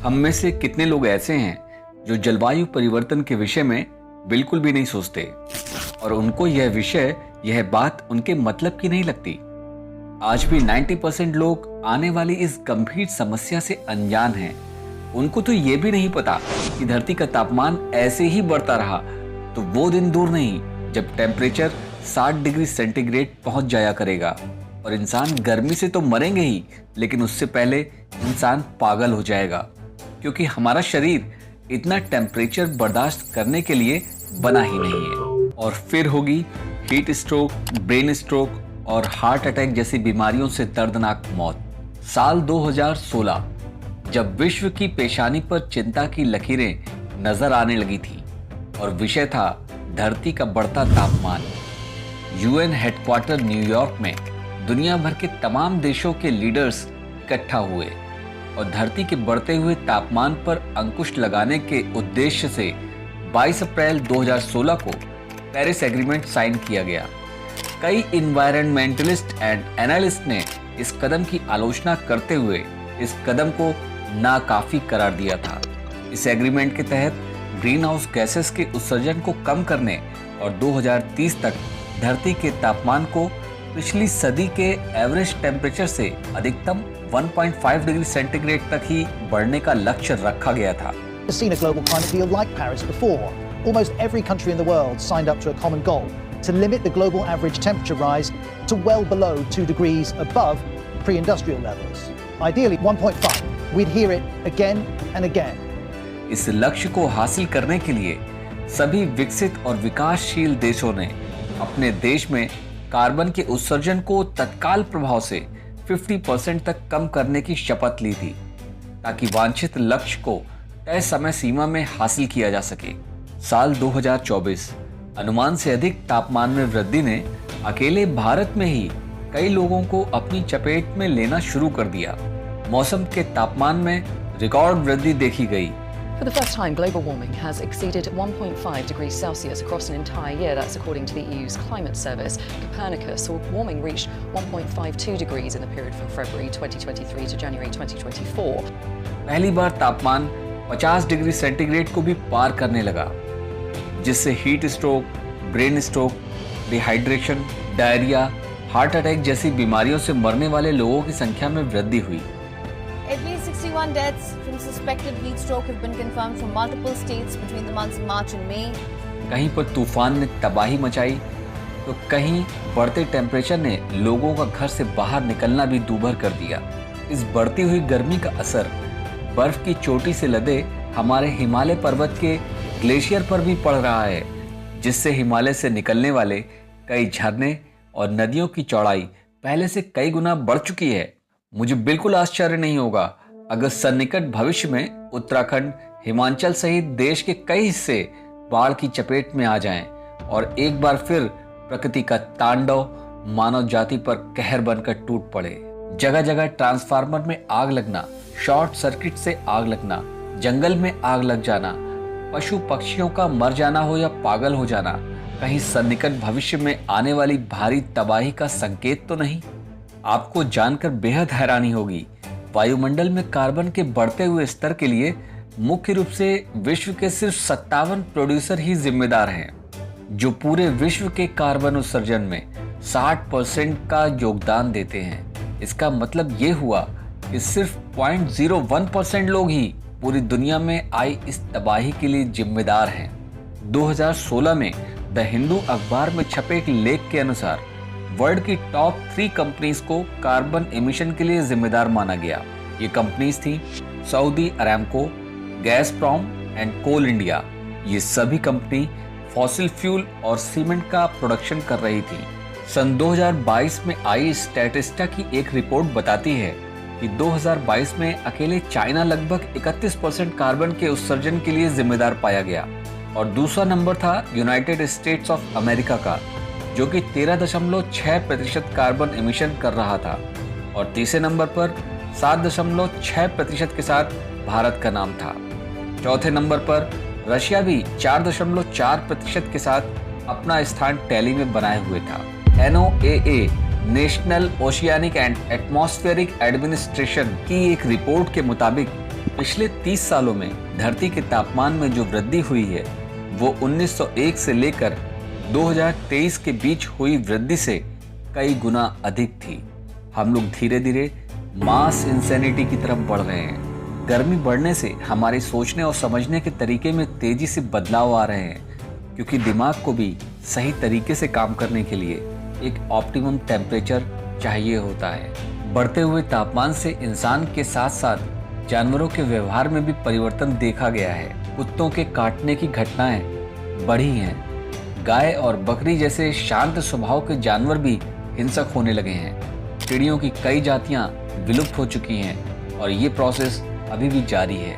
हम में से कितने लोग ऐसे हैं जो जलवायु परिवर्तन के विषय में बिल्कुल भी नहीं सोचते और उनको यह बात उनके मतलब की नहीं लगती। आज भी 90% लोग आने वाली इस गंभीर समस्या से अनजान हैं। उनको तो ये भी नहीं पता कि धरती का तापमान ऐसे ही बढ़ता रहा तो वो दिन दूर नहीं जब टेम्परेचर 60 डिग्री सेंटीग्रेड पहुंच जाया करेगा और इंसान गर्मी से तो मरेंगे ही, लेकिन उससे पहले इंसान पागल हो जाएगा, क्योंकि हमारा शरीर इतना टेम्परेचर बर्दाश्त करने के लिए बना ही नहीं है। और फिर होगी हीट स्ट्रोक, ब्रेन स्ट्रोक और हार्ट अटैक जैसी बीमारियों से दर्दनाक मौत। साल 2016 जब विश्व की पेशानी पर चिंता की लकीरें नजर आने लगी थी और विषय था धरती का बढ़ता तापमान। यूएन हेडक्वार्टर न्यूयॉर्क में दुनिया भर के तमाम देशों के लीडर्स इकट्ठा हुए और धरती के बढ़ते हुए तापमान पर अंकुश लगाने के उद्देश्य से 22 अप्रैल 2016 को पेरिस एग्रीमेंट साइन किया गया। कई इन्वायरमेंटलिस्ट एंड एनालिस्ट ने इस कदम की आलोचना करते हुए इस कदम को नाकाफी करार दिया था। इस एग्रीमेंट के तहत ग्रीन हाउस गैसेस के उत्सर्जन को कम करने और 2030 तक धरती के तापमान को पिछली सदी के एवरेज टेम्परेचर से अधिकतम 1.5 डिग्री सेंटीग्रेड तक ही बढ़ने का लक्ष्य रखा गया था। Seen a global climate deal like Paris before. Almost every country in the world signed up to a common goal to limit the global average temperature rise to well below 2 degrees above pre-industrial levels. Ideally 1.5. We'd hear it again and again. इस लक्ष्य को हासिल करने के लिए सभी विकसित और विकासशील देशों ने अपने देश में कार्बन के उत्सर्जन को तत्काल प्रभाव से 50% तक कम करने की शपथ ली थी, ताकि वांछित लक्ष्य को तय समय सीमा में हासिल किया जा सके। साल 2024 अनुमान से अधिक तापमान में वृद्धि ने अकेले भारत में ही कई लोगों को अपनी चपेट में लेना शुरू कर दिया। मौसम के तापमान में रिकॉर्ड वृद्धि देखी गई। For the first time, global warming has exceeded 1.5 degrees Celsius across an entire year. That's according to the EU's climate service. Copernicus saw warming reached 1.52 degrees in the period from February 2023 to January 2024. पहली बार तापमान 50 degree centigrade को भी पार करने लगा, जिससे heat stroke, brain stroke, dehydration, diarrhoea, heart attack जैसी बीमारियों से मरने वाले लोगों की संख्या में वृद्धि हुई। At least 61 deaths from suspected heat stroke have been confirmed from multiple states between the months of March and May. कहीं पर तूफान ने तबाही मचाई तो कहीं बढ़ते टेम्परेचर ने लोगों का घर से बाहर निकलना भी दूभर कर दिया। इस बढ़ती हुई गर्मी का असर बर्फ की चोटी से लदे हमारे हिमालय पर्वत के ग्लेशियर पर भी पड़ रहा है, जिससे हिमालय से निकलने वाले कई झरने और नदियों की चौड़ाई पहले से कई गुना बढ़ चुकी है। मुझे बिल्कुल आश्चर्य नहीं होगा अगर सन्निकट भविष्य में उत्तराखंड, हिमाचल सहित देश के कई हिस्से बाढ़ की चपेट में आ जाएं और एक बार फिर प्रकृति का तांडव मानव जाति पर कहर बनकर टूट पड़े। जगह जगह ट्रांसफार्मर में आग लगना, शॉर्ट सर्किट से आग लगना, जंगल में आग लग जाना, पशु पक्षियों का मर जाना हो या पागल हो जाना कहीं सन्निकट भविष्य में आने वाली भारी तबाही का संकेत तो नहीं? आपको जानकर बेहद हैरानी होगी, वायुमंडल में कार्बन के बढ़ते हुए स्तर के लिए मुख्य रूप से विश्व के सिर्फ 57 प्रोड्यूसर ही जिम्मेदार हैं, जो पूरे विश्व के कार्बन उत्सर्जन में 60% का योगदान देते हैं। इसका मतलब ये हुआ कि सिर्फ 0.01% लोग ही पूरी दुनिया में आई इस तबाही के लिए जिम्मेदार हैं। 2016 में द हिंदू अखबार में छपे एक लेख के अनुसार वर्ल्ड की टॉप 3 कंपनीज को कार्बन एमिशन के लिए जिम्मेदार माना गया। ये कंपनीज थी Saudi Aramco, Gazprom and Coal India. ये सभी कंपनी फॉसिल फ्यूल और सीमेंट का प्रोडक्शन कर रही थी। सन 2022 में आई स्टैटिस्टा की एक रिपोर्ट बताती है कि 2022 में अकेले चाइना लगभग 31% कार्बन के उत्सर्जन के लिए जिम्मेदार पाया गया और दूसरा नंबर था यूनाइटेड स्टेट्स ऑफ अमेरिका का, जो कि 13.6% कार्बन एमिशन कर रहा था और तीसरे नंबर पर 7.6% के साथ भारत का नाम था। चौथे नंबर पर रशिया भी 4.4% के साथ अपना स्थान टैली में बनाए हुए था। NOAA national oceanic and atmospheric administration की एक रिपोर्ट के मुताबिक पिछले 30 सालों में धरती के तापमान में जो वृद्धि हुई है वो 1901 से लेकर 2023 के बीच हुई वृद्धि से कई गुना अधिक थी। हम लोग धीरे धीरे मास इंसेनिटी की तरफ बढ़ रहे हैं। गर्मी बढ़ने से हमारे सोचने और समझने के तरीके में तेजी से बदलाव आ रहे हैं, क्योंकि दिमाग को भी सही तरीके से काम करने के लिए एक ऑप्टिमम टेम्परेचर चाहिए होता है। बढ़ते हुए तापमान से इंसान के साथ साथ जानवरों के व्यवहार में भी परिवर्तन देखा गया है। कुत्तों के काटने की घटनाएं बढ़ी हैं। गाय और बकरी जैसे शांत स्वभाव के जानवर भी हिंसक होने लगे हैं। चिड़ियों की कई जातियां विलुप्त हो चुकी हैं और ये प्रोसेस अभी भी जारी है।